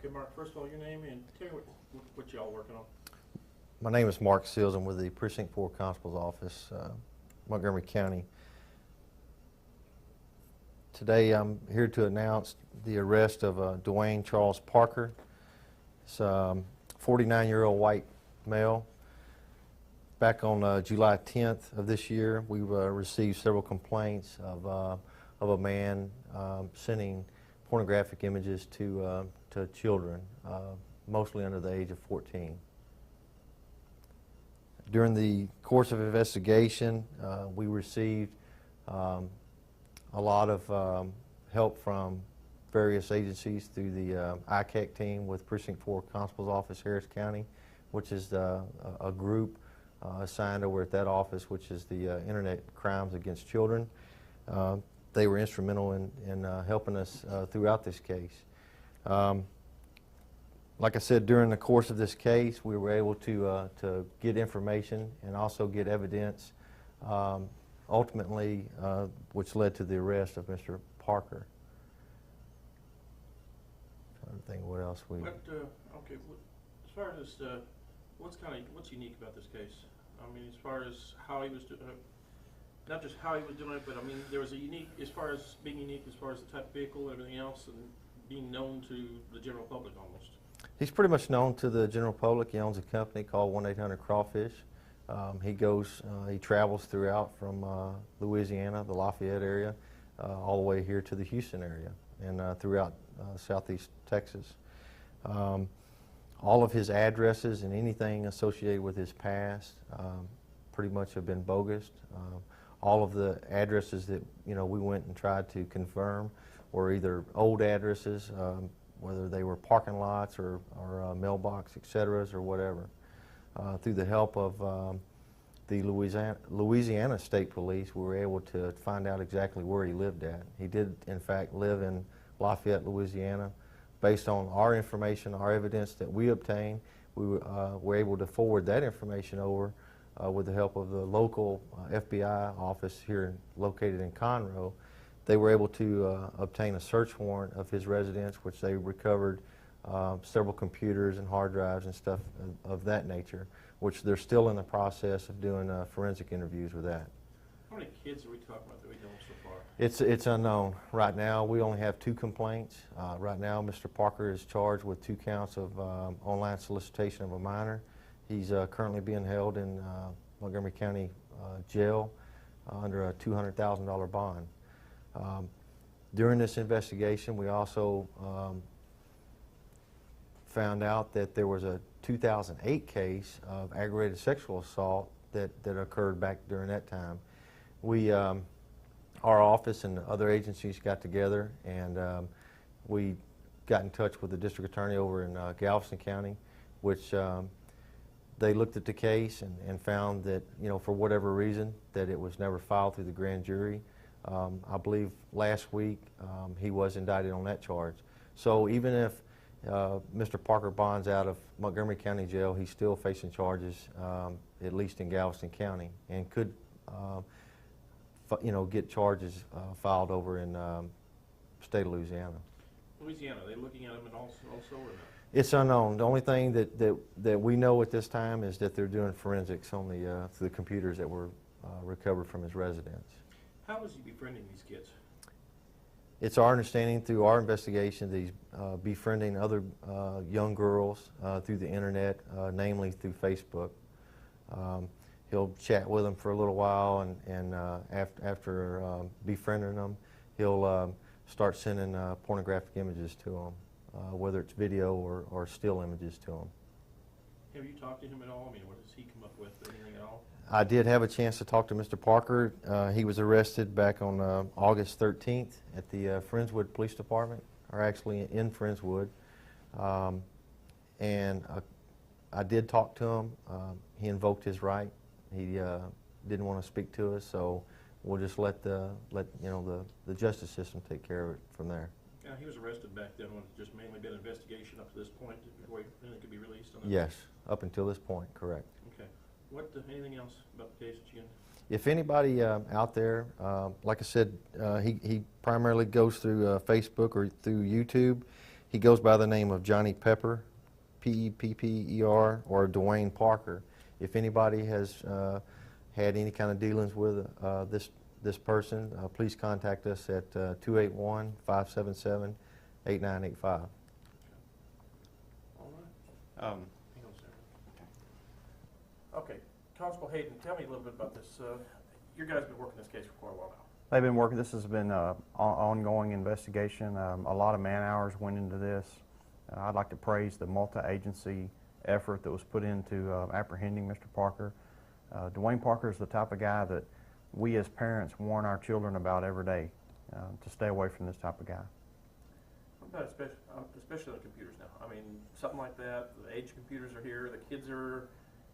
Okay, Mark, first of all, your name and tell me what y'all working on. My name is Mark Sills. I'm with the Precinct 4 Constable's Office, Montgomery County. Today I'm here to announce the arrest of Duane Charles Parker. It's a 49-year-old white male. Back on July 10th of this year, we received several complaints of a man sending pornographic images to children, mostly under the age of 14. During the course of investigation, we received a lot of help from various agencies through the ICAC team with Precinct 4 Constable's Office, Harris County, which is a group assigned over at that office, which is the Internet Crimes Against Children. They were instrumental in helping us throughout this case. Like I said, during the course of this case, we were able to get information and also get evidence, ultimately, which led to the arrest of Mr. Parker. Trying to think what else we. Okay, as far as what's unique about this case? I mean, as far as how he was doing it, not just how he was doing it, but I mean, there was a unique, as far as being unique, as far as the type of vehicle and everything else, and being known to the general public almost. He's pretty much known to the general public. He owns a company called 1-800-CRAWFISH. He travels throughout from Louisiana, the Lafayette area, all the way here to the Houston area and throughout southeast Texas. All of his addresses and anything associated with his past pretty much have been bogus. All of the addresses that we went and tried to confirm were either old addresses, whether they were parking lots or mailbox, etc., or whatever. Through the help of the Louisiana State Police, we were able to find out exactly where he lived at. He did, in fact, live in Lafayette, Louisiana. Based on our information, our evidence that we obtained, we were able to forward that information over with the help of the local FBI office here located in Conroe. They were able to obtain a search warrant of his residence, which they recovered several computers and hard drives and stuff of that nature, which they're still in the process of doing forensic interviews with that. How many kids are we talking about that we know so far? It's unknown. Right now, we only have 2 complaints. Right now, Mr. Parker is charged with 2 counts of online solicitation of a minor. He's currently being held in Montgomery County jail under a $200,000 bond. During this investigation, we also found out that there was a 2008 case of aggravated sexual assault that occurred back during that time. Our office and other agencies got together and we got in touch with the district attorney over in Galveston County, which they looked at the case and found that, for whatever reason, that it was never filed through the grand jury. I believe last week he was indicted on that charge. So even if Mr. Parker bonds out of Montgomery County Jail, he's still facing charges, at least in Galveston County, and could get charges filed over in state of Louisiana. Louisiana, are they looking at him also or not? It's unknown. The only thing that we know at this time is that they're doing forensics on the computers that were recovered from his residence. How is he befriending these kids? It's our understanding through our investigation that he's befriending other young girls through the internet, namely through Facebook. He'll chat with them for a little while, and after befriending them, he'll start sending pornographic images to them, whether it's video or still images to them. Have you talked to him at all? I mean, what does he come up with? Anything at all? I did have a chance to talk to Mr. Parker. He was arrested back on August 13th at the Friendswood Police Department, or actually in Friendswood. And I did talk to him. He invoked his right. He didn't want to speak to us, so we'll just let the justice system take care of it from there. Yeah, he was arrested back then when it just mainly been an investigation up to this point before anything could be released on that? Yes, up until this point, correct. Okay. Anything else about the case that you can? If anybody out there, like I said, he primarily goes through Facebook or through YouTube. He goes by the name of Johnny Pepper, P-E-P-P-E-R, or Duane Parker. If anybody has had any kind of dealings with this person, please contact us at 281-577-8985. All right. Hang on a second. Okay, Constable Hayden, tell me a little bit about this. Your guys have been working this case for quite a while now. They've been working. This has been an ongoing investigation. A lot of man hours went into this. I'd like to praise the multi-agency effort that was put into apprehending Mr. Parker. Duane Parker is the type of guy that we as parents warn our children about every day, to stay away from this type of guy. What about especially the computers now? I mean, something like that, the age computers are here, the kids are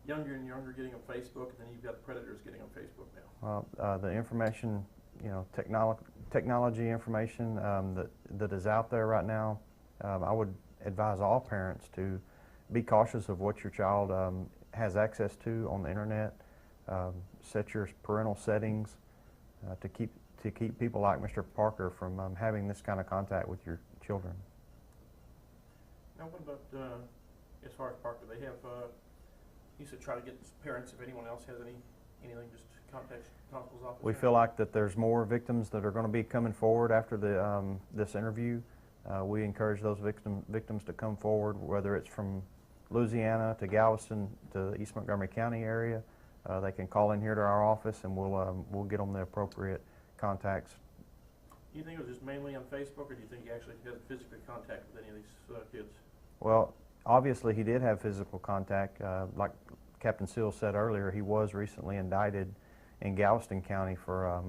younger and younger getting on Facebook, and then you've got predators getting on Facebook now. The information, technology information that is out there right now, I would advise all parents to be cautious of what your child has access to on the internet. Set your parental settings to keep people like Mr. Parker from having this kind of contact with your children. Now, what about as far as Parker? They have. You said try to get parents, if anyone else has anything, just contact Constable's office. We feel like that there's more victims that are going to be coming forward after this interview. We encourage those victims to come forward, whether it's from Louisiana to Galveston to the East Montgomery County area. They can call in here to our office, and we'll get them the appropriate contacts. Do you think it was just mainly on Facebook, or do you think he actually had physical contact with any of these kids? Well, obviously he did have physical contact. Like Captain Seals said earlier, he was recently indicted in Galveston County for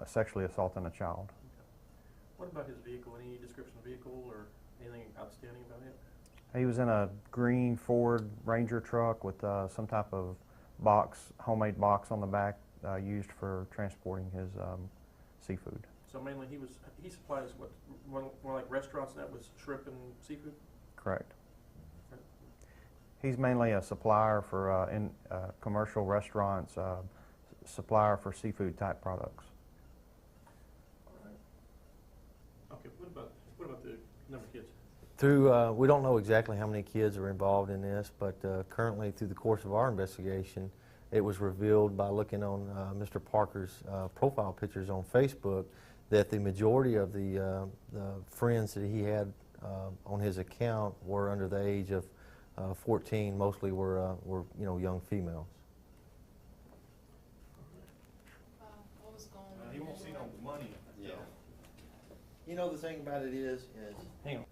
sexually assaulting a child. Okay. What about his vehicle? Any description of vehicle or anything outstanding about it? He was in a green Ford Ranger truck with some type of homemade box on the back used for transporting his seafood. So mainly he supplies what, more like restaurants that was shrimp and seafood? Correct. He's mainly a supplier for commercial restaurants, supplier for seafood type products. All right. Okay. What about the number of kids? We don't know exactly how many kids are involved in this, but currently through the course of our investigation, it was revealed by looking on Mr. Parker's profile pictures on Facebook that the majority of the friends that he had on his account were under the age of 14. Mostly were young females. What was going on? He won't see no money. Yeah. The thing about it is hang on.